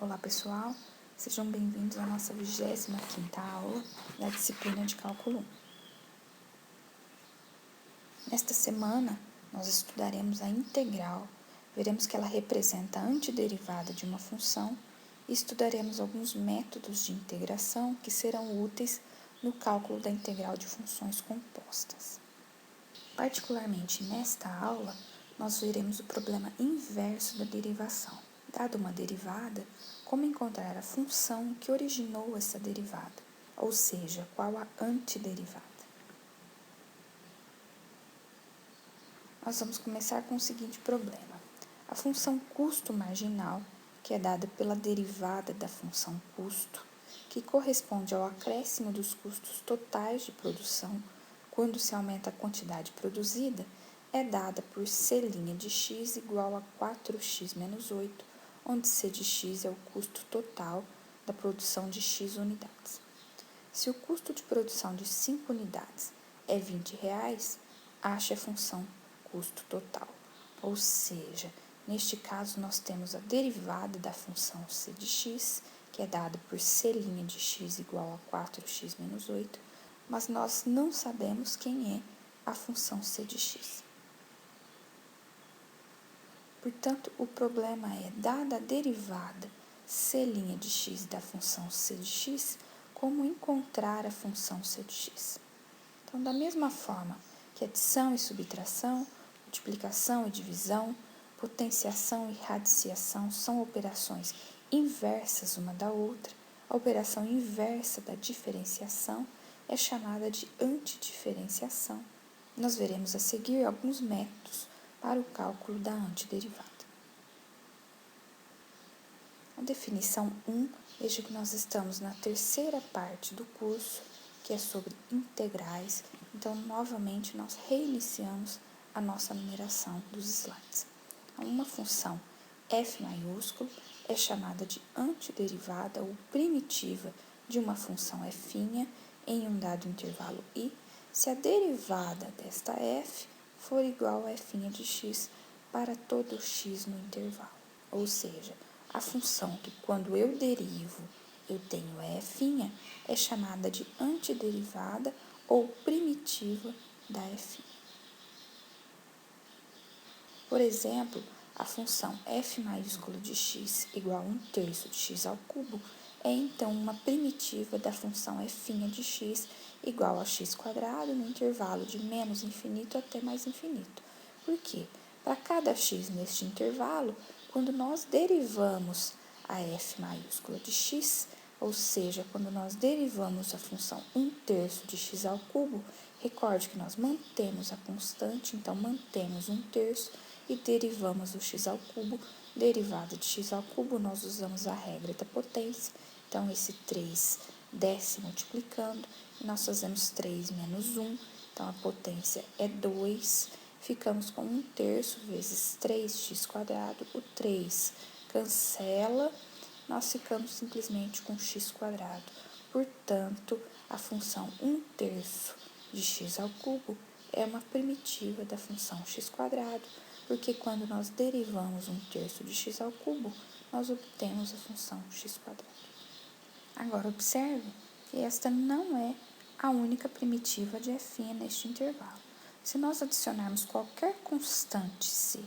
Olá pessoal, sejam bem-vindos à nossa 25ª aula da disciplina de Cálculo 1. Nesta semana, nós estudaremos a integral, veremos que ela representa a antiderivada de uma função e estudaremos alguns métodos de integração que serão úteis no cálculo da integral de funções compostas. Particularmente nesta aula, nós veremos o problema inverso da derivação. Dada uma derivada, como encontrar a função que originou essa derivada, ou seja, qual a antiderivada. Nós vamos começar com o seguinte problema. A função custo marginal, que é dada pela derivada da função custo, que corresponde ao acréscimo dos custos totais de produção quando se aumenta a quantidade produzida, é dada por C' de x igual a 4x menos 8, onde C de x é o custo total da produção de x unidades. Se o custo de produção de 5 unidades é R$20, ache a função custo total. Ou seja, neste caso nós temos a derivada da função C de x, que é dada por C' de x igual a 4x menos 8, mas nós não sabemos quem é a função C de x. Portanto, o problema é, dada a derivada C' de x da função C de x, como encontrar a função C de x. Então, da mesma forma que adição e subtração, multiplicação e divisão, potenciação e radiciação são operações inversas uma da outra, a operação inversa da diferenciação é chamada de antidiferenciação. Nós veremos a seguir alguns métodos para o cálculo da antiderivada. A definição 1, veja que nós estamos na terceira parte do curso, que é sobre integrais, então novamente nós reiniciamos a nossa numeração dos slides. Uma função f maiúsculo é chamada de antiderivada ou primitiva de uma função f em um dado intervalo i, se a derivada desta f for igual a f' de x para todo x no intervalo. Ou seja, a função que quando eu derivo eu tenho f' é chamada de antiderivada ou primitiva da f'. Por exemplo, a função f maiúsculo de x igual a 1/3 de x ao cubo é então uma primitiva da função f' de x igual a x² no intervalo de menos infinito até mais infinito. Por quê? Para cada x neste intervalo, quando nós derivamos a f maiúscula de x, ou seja, quando nós derivamos a função 1/3 de x ao cubo, recorde que nós mantemos a constante, então mantemos 1/3 e derivamos o x ao cubo. Derivada de x ao cubo, nós usamos a regra da potência, então esse 3 desce multiplicando, e nós fazemos 3 menos 1, então a potência é 2, ficamos com 1/3 vezes 3x², o 3 cancela, nós ficamos simplesmente com x². Portanto, a função 1/3 de x ao cubo é uma primitiva da função x², porque quando nós derivamos 1/3 de x ao cubo, nós obtemos a função x². Agora, observe que esta não é a única primitiva de f' neste intervalo. Se nós adicionarmos qualquer constante c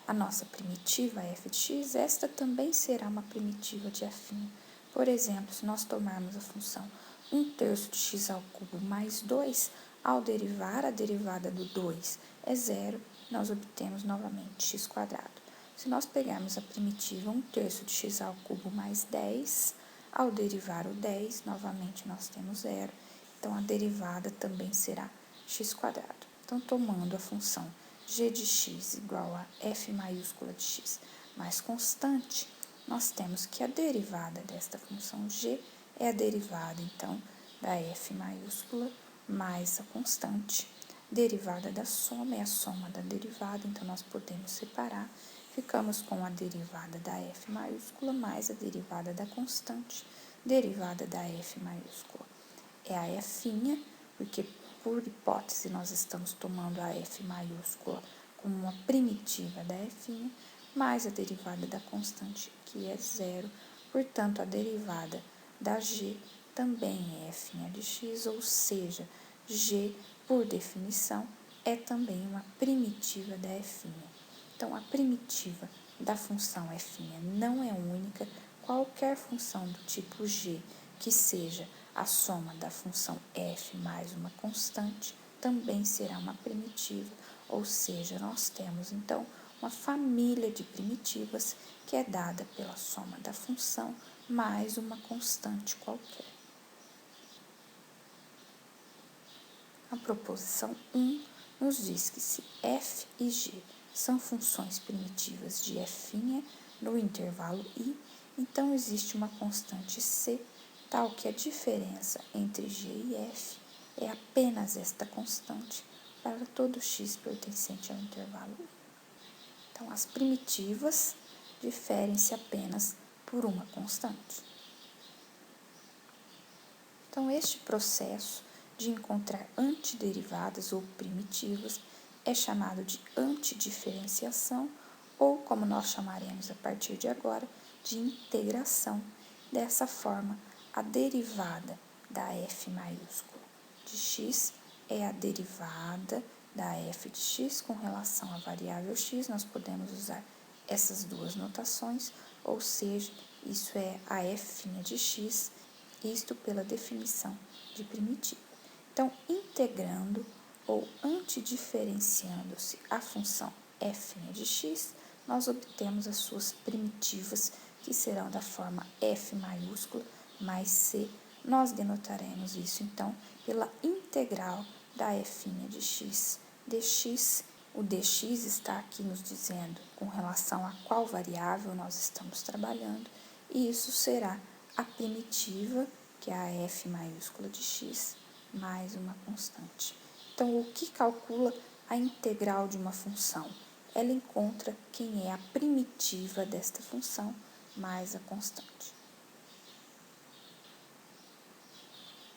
à nossa primitiva f de x, esta também será uma primitiva de f'. Por exemplo, se nós tomarmos a função 1/3 de x ao cubo mais 2, ao derivar a derivada do 2 é 0, nós obtemos novamente x². Se nós pegarmos a primitiva 1/3 de x ao cubo mais 10, ao derivar o 10, novamente nós temos 0, então a derivada também será x². Então, tomando a função g de x igual a f maiúscula de x mais constante, nós temos que a derivada desta função g é a derivada, então, da f maiúscula mais a constante. Derivada da soma é a soma da derivada, então nós podemos separar. Ficamos com a derivada da f maiúscula mais a derivada da constante. Derivada da f maiúscula é a f', porque por hipótese nós estamos tomando a f maiúscula como uma primitiva da f', mais a derivada da constante, que é 0, Portanto, a derivada da g também é f' de x, ou seja, g, por definição, é também uma primitiva da f'. Então, a primitiva da função f' não é única. Qualquer função do tipo g, que seja a soma da função f mais uma constante, também será uma primitiva, ou seja, nós temos, então, uma família de primitivas que é dada pela soma da função mais uma constante qualquer. A proposição 1 nos diz que se f e g são funções primitivas de f' no intervalo i, então existe uma constante c, tal que a diferença entre g e f é apenas esta constante para todo x pertencente ao intervalo i. Então, as primitivas diferem-se apenas por uma constante. Então, este processo de encontrar antiderivadas ou primitivas é chamado de antidiferenciação, ou, como nós chamaremos a partir de agora, de integração. Dessa forma, a derivada da f maiúscula de x é a derivada da f de x com relação à variável x. Nós podemos usar essas duas notações, ou seja, isso é a f' de x, isto pela definição de primitiva. Então, integrando ou antidiferenciando-se a função f' de x, nós obtemos as suas primitivas, que serão da forma f maiúscula mais c. Nós denotaremos isso, então, pela integral da f' de x dx. O dx está aqui nos dizendo com relação a qual variável nós estamos trabalhando, e isso será a primitiva, que é a f maiúscula de x, mais uma constante. Então, o que calcula a integral de uma função? Ela encontra quem é a primitiva desta função mais a constante.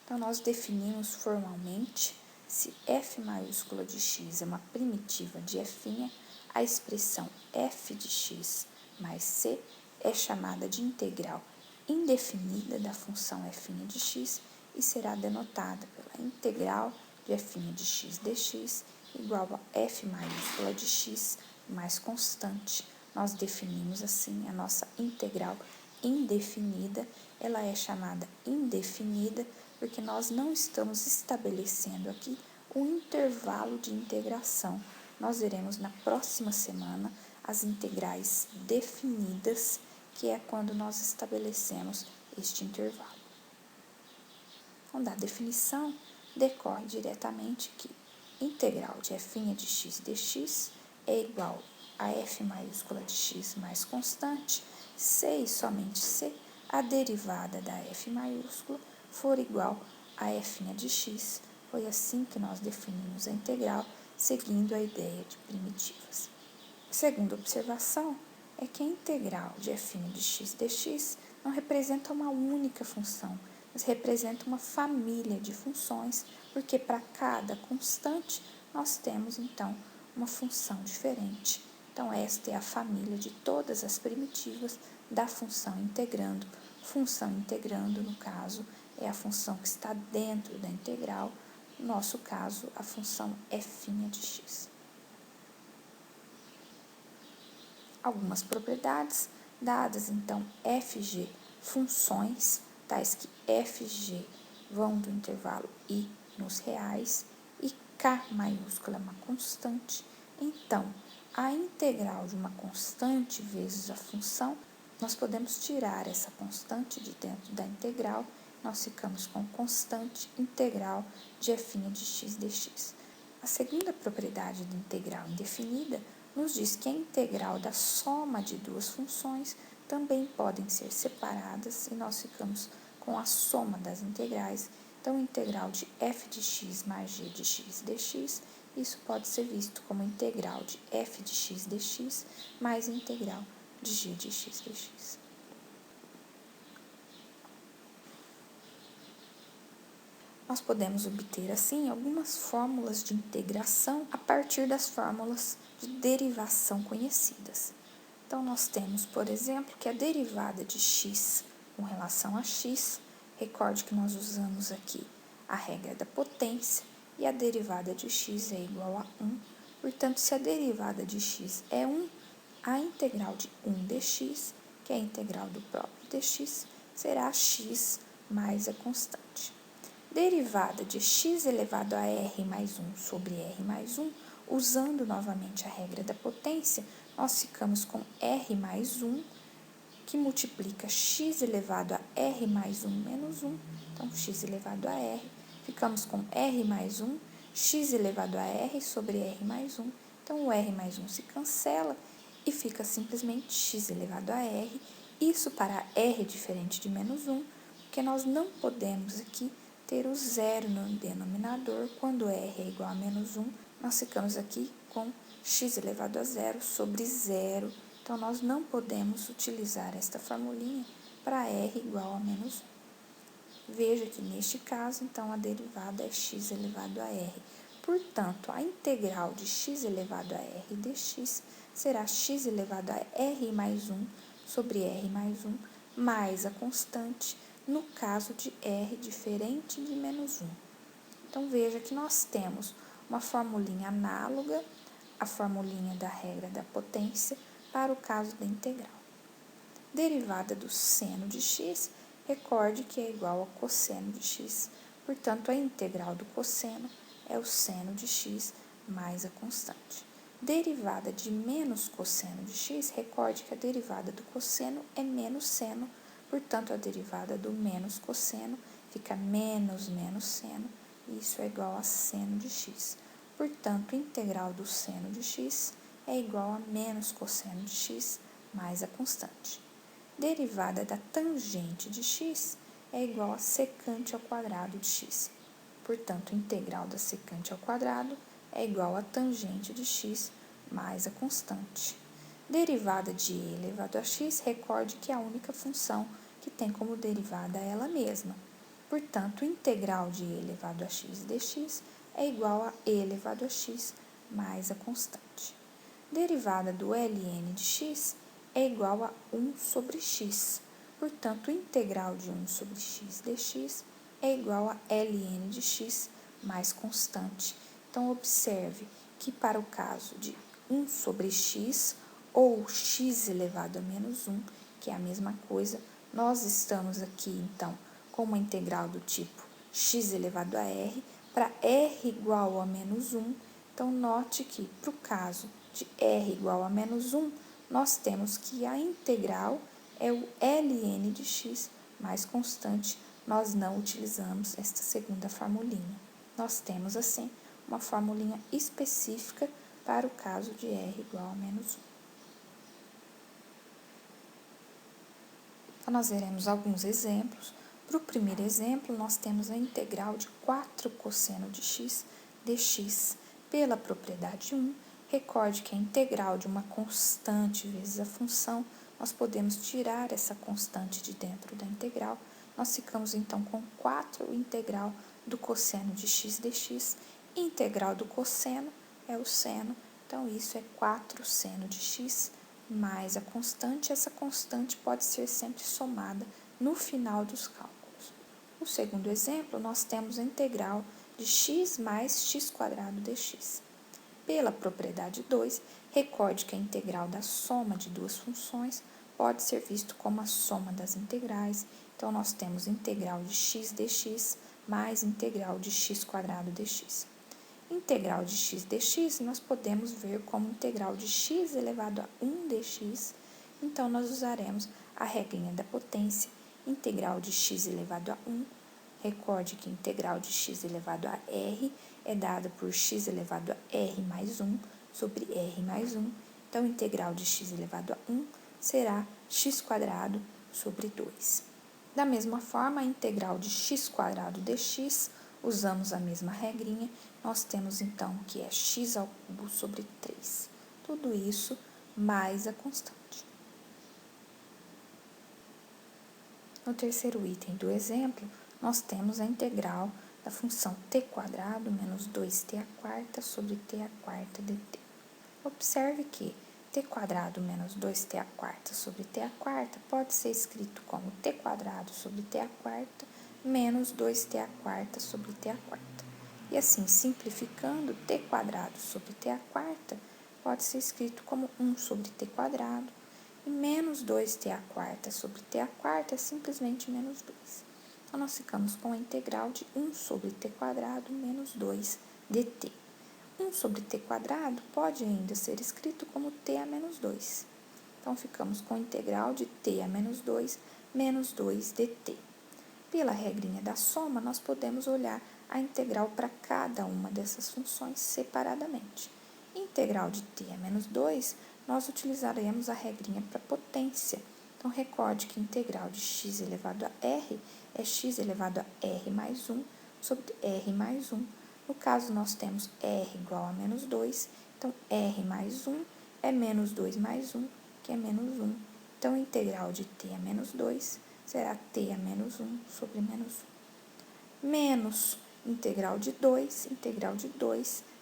Então, nós definimos formalmente se f maiúscula de x é uma primitiva de f', a expressão f de x mais c é chamada de integral indefinida da função f' de x e será denotada pela integral de f' de x dx igual a f maiúscula de x mais constante. Nós definimos assim a nossa integral indefinida. Ela é chamada indefinida porque nós não estamos estabelecendo aqui um intervalo de integração. Nós veremos na próxima semana as integrais definidas, que é quando nós estabelecemos este intervalo. Então, da definição, decorre diretamente que integral de f' de x dx é igual a f maiúscula de x mais constante, se e somente se a derivada da f maiúscula for igual a f' de x. Foi assim que nós definimos a integral, seguindo a ideia de primitivas. A segunda observação é que a integral de f' de x dx não representa uma única função, mas representa uma família de funções, porque para cada constante nós temos, então, uma função diferente. Então, esta é a família de todas as primitivas da função integrando. Função integrando, no caso, é a função que está dentro da integral, no nosso caso, a função f' de x. Algumas propriedades dadas, então, fg funções, tais que fg vão do intervalo i nos reais e k maiúscula é uma constante. Então, a integral de uma constante vezes a função, nós podemos tirar essa constante de dentro da integral, nós ficamos com constante integral de f' de x dx. A segunda propriedade de integral indefinida nos diz que a integral da soma de duas funções também podem ser separadas e nós ficamos com a soma das integrais. Então, integral de f de x mais g de x dx, isso pode ser visto como integral de f de x dx mais integral de g de x dx. Nós podemos obter, assim, algumas fórmulas de integração a partir das fórmulas de derivação conhecidas. Então, nós temos, por exemplo, que a derivada de x com relação a x, recorde que nós usamos aqui a regra da potência, e a derivada de x é igual a 1. Portanto, se a derivada de x é 1, a integral de 1 dx, que é a integral do próprio dx, será x mais a constante. Derivada de x elevado a r mais 1 sobre r mais 1, usando novamente a regra da potência, nós ficamos com r mais 1, que multiplica x elevado a r mais 1 menos 1. Então, x elevado a r, ficamos com r mais 1, x elevado a r sobre r mais 1. Então, o r mais 1 se cancela e fica simplesmente x elevado a r. Isso para r diferente de menos 1, porque nós não podemos aqui ter o zero no denominador. Quando r é igual a menos 1, nós ficamos aqui com x elevado a zero sobre zero. Então, nós não podemos utilizar esta formulinha para r igual a menos 1. Veja que, neste caso, então, a derivada é x elevado a r. Portanto, a integral de x elevado a r dx será x elevado a r mais 1 sobre r mais 1, mais a constante, no caso de r diferente de menos 1. Então, veja que nós temos uma formulinha análoga à formulinha da regra da potência para o caso da integral. Derivada do seno de x, recorde que é igual ao cosseno de x. Portanto, a integral do cosseno é o seno de x mais a constante. Derivada de menos cosseno de x, recorde que a derivada do cosseno é menos seno. Portanto, a derivada do menos cosseno fica menos seno, e isso é igual a seno de x. Portanto, a integral do seno de x é igual a menos cosseno de x mais a constante. Derivada da tangente de x é igual a secante ao quadrado de x. Portanto, a integral da secante ao quadrado é igual a tangente de x mais a constante. Derivada de e elevado a x, recorde que é a única função que tem como derivada ela mesma. Portanto, a integral de e elevado a x dx é igual a e elevado a x mais a constante. Derivada do ln de x é igual a 1 sobre x. Portanto, a integral de 1 sobre x dx é igual a ln de x mais constante. Então, observe que para o caso de 1 sobre x ou x elevado a menos 1, que é a mesma coisa, nós estamos aqui, então, com uma integral do tipo x elevado a r, para r igual a menos 1. Então, note que, para o caso de r igual a menos 1, nós temos que a integral é o ln de x mais constante. Nós não utilizamos esta segunda formulinha. Nós temos, assim, uma formulinha específica para o caso de r igual a menos 1. Então, nós veremos alguns exemplos. Para o primeiro exemplo, nós temos a integral de 4 cosseno de x dx. Pela propriedade 1, recorde que a integral de uma constante vezes a função, nós podemos tirar essa constante de dentro da integral. Nós ficamos, então, com 4 integral do cosseno de x dx. Integral do cosseno é o seno, então, isso é 4 seno de x mais a constante. Essa constante pode ser sempre somada no final dos cálculos. No segundo exemplo, nós temos a integral de x mais x quadrado dx. Pela propriedade 2, recorde que a integral da soma de duas funções pode ser visto como a soma das integrais. Então, nós temos integral de x dx mais integral de x quadrado dx. Integral de x dx nós podemos ver como integral de x elevado a 1 dx. Então, nós usaremos a regrinha da potência, integral de x elevado a 1. Recorde que a integral de x elevado a r é dada por x elevado a r mais 1 sobre r mais 1. Então, a integral de x elevado a 1 será x quadrado sobre 2. Da mesma forma, a integral de x quadrado dx, usamos a mesma regrinha, nós temos então que é x ao cubo sobre 3. Tudo isso mais a constante. No terceiro item do exemplo, nós temos a integral da função t quadrado menos 2t à quarta sobre t à quarta dt. Observe que, t quadrado menos 2t à quarta sobre t à quarta pode ser escrito como t quadrado sobre t à quarta menos 2t à quarta sobre t à quarta. E assim, simplificando, t quadrado sobre t à quarta pode ser escrito como 1 sobre t quadrado, e menos 2t à quarta sobre t à quarta é simplesmente menos 2. Então, nós ficamos com a integral de 1 sobre t quadrado menos 2 dt. 1 sobre t quadrado pode ainda ser escrito como t a menos 2. Então, ficamos com a integral de t a menos 2 menos 2 dt. Pela regrinha da soma, nós podemos olhar a integral para cada uma dessas funções separadamente. Integral de t a menos 2, nós utilizaremos a regrinha para potência. Então, recorde que integral de x elevado a r é x elevado a r mais 1 sobre r mais 1. No caso, nós temos r igual a menos 2, então r mais 1 é menos 2 mais 1, que é menos 1. Então, integral de t a menos 2 será t a menos 1 sobre menos 1. Menos integral de 2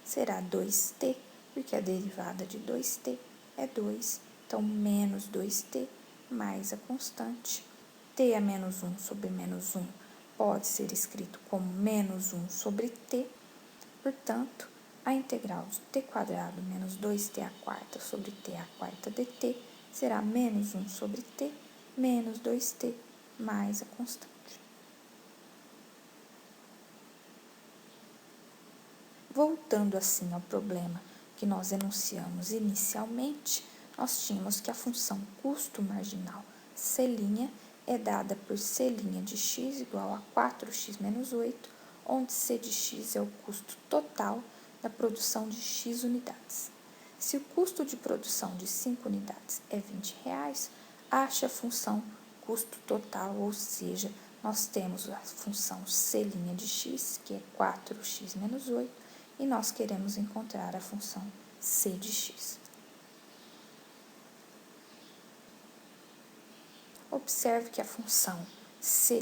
será 2t, porque a derivada de 2t é 2. Então, menos 2t mais a constante. T a menos 1 sobre menos 1 pode ser escrito como menos 1 sobre t. Portanto, a integral de t quadrado menos 2t à quarta sobre t à quarta dt será menos 1 sobre t menos 2t mais a constante. Voltando assim ao problema que nós enunciamos inicialmente, nós tínhamos que a função custo marginal C' é dada por C' de x igual a 4x menos 8, onde C de x é o custo total da produção de x unidades. Se o custo de produção de 5 unidades é R$20, ache a função custo total, ou seja, nós temos a função C' de x, que é 4x menos 8, e nós queremos encontrar a função C de x. Observe que a função C',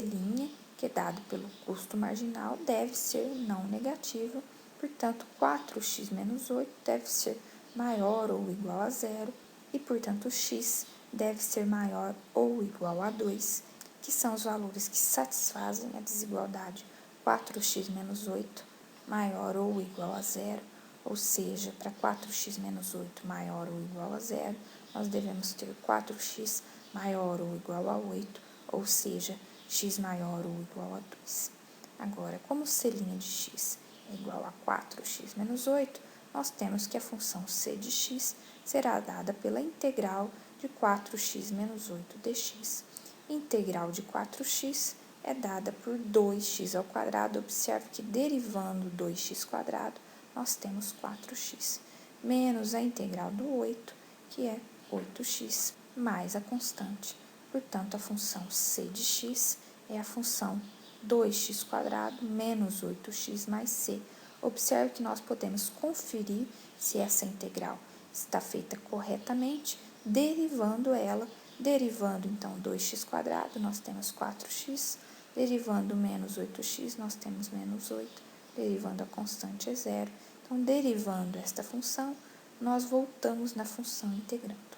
que é dada pelo custo marginal, deve ser não negativa, portanto, 4x menos 8 deve ser maior ou igual a zero, e, portanto, x deve ser maior ou igual a 2, que são os valores que satisfazem a desigualdade 4x menos 8 maior ou igual a zero, ou seja, para 4x menos 8 maior ou igual a zero, nós devemos ter 4x maior ou igual a 8, ou seja, x maior ou igual a 2. Agora, como C' de x é igual a 4x menos 8, nós temos que a função C de x será dada pela integral de 4x menos 8 dx. Integral de 4x é dada por 2x ao quadrado. Observe que derivando 2x², nós temos 4x, menos a integral do 8, que é 8x, mais a constante. Portanto, a função C de x é a função 2x² menos 8x mais c. Observe que nós podemos conferir se essa integral está feita corretamente, derivando ela. Derivando, então, 2x², nós temos 4x. Derivando menos 8x, nós temos menos 8. Derivando a constante é zero. Então, derivando esta função, nós voltamos na função integrando.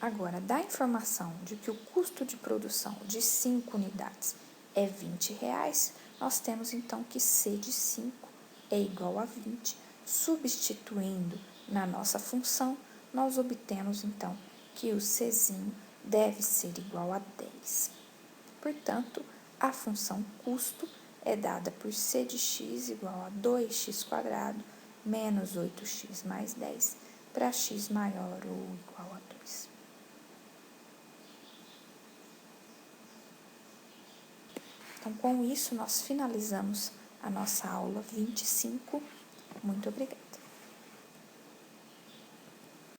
Agora, da informação de que o custo de produção de 5 unidades é R$20, nós temos, então, que C de 5 é igual a 20. Substituindo na nossa função, nós obtemos, então, que o Czinho deve ser igual a 10. Portanto, a função custo é dada por C de x igual a 2x² menos 8x mais 10 para x maior ou igual a 2. Então, com isso, nós finalizamos a nossa aula 25. Muito obrigada.